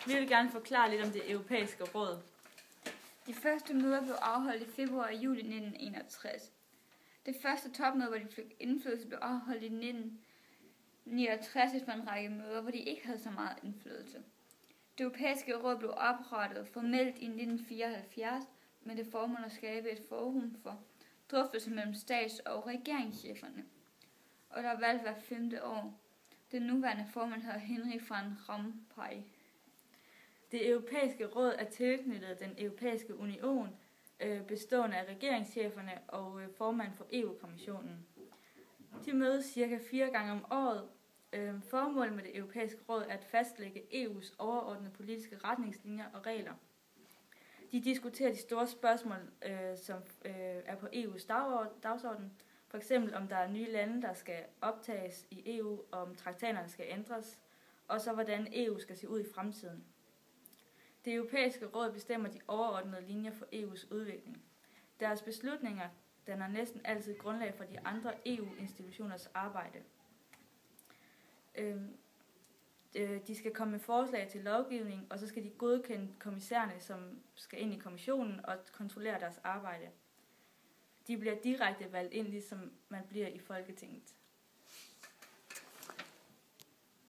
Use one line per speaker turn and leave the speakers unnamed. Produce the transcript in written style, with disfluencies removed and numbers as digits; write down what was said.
Vi vil gerne forklare lidt om det europæiske råd.
De første møder blev afholdt i februar og juli 1961. Det første topmøde, hvor de fik indflydelse, blev afholdt i 1969 efter en række møder, hvor de ikke havde så meget indflydelse. Det europæiske råd blev oprettet formelt i 1974 med det formål at skabe et forum for drøftelse mellem stats- og regeringscheferne. Og der er valgt hver 5. år. Den nuværende formand hedder Henry van Rompuy.
Det europæiske råd er tilknyttet den europæiske union, bestående af regeringscheferne og formand for EU-kommissionen. De mødes cirka 4 gange om året. Formålet med det europæiske råd er at fastlægge EU's overordnede politiske retningslinjer og regler. De diskuterer de store spørgsmål, som er på EU's dagsorden. For eksempel om der er nye lande, der skal optages i EU, og om traktaterne skal ændres, og så hvordan EU skal se ud i fremtiden. Det europæiske råd bestemmer de overordnede linjer for EU's udvikling. Deres beslutninger danner næsten altid grundlag for de andre EU-institutioners arbejde. De skal komme med forslag til lovgivning, og så skal de godkende kommissærerne, som skal ind i kommissionen og kontrollere deres arbejde. De bliver direkte valgt ind, ligesom man bliver i Folketinget.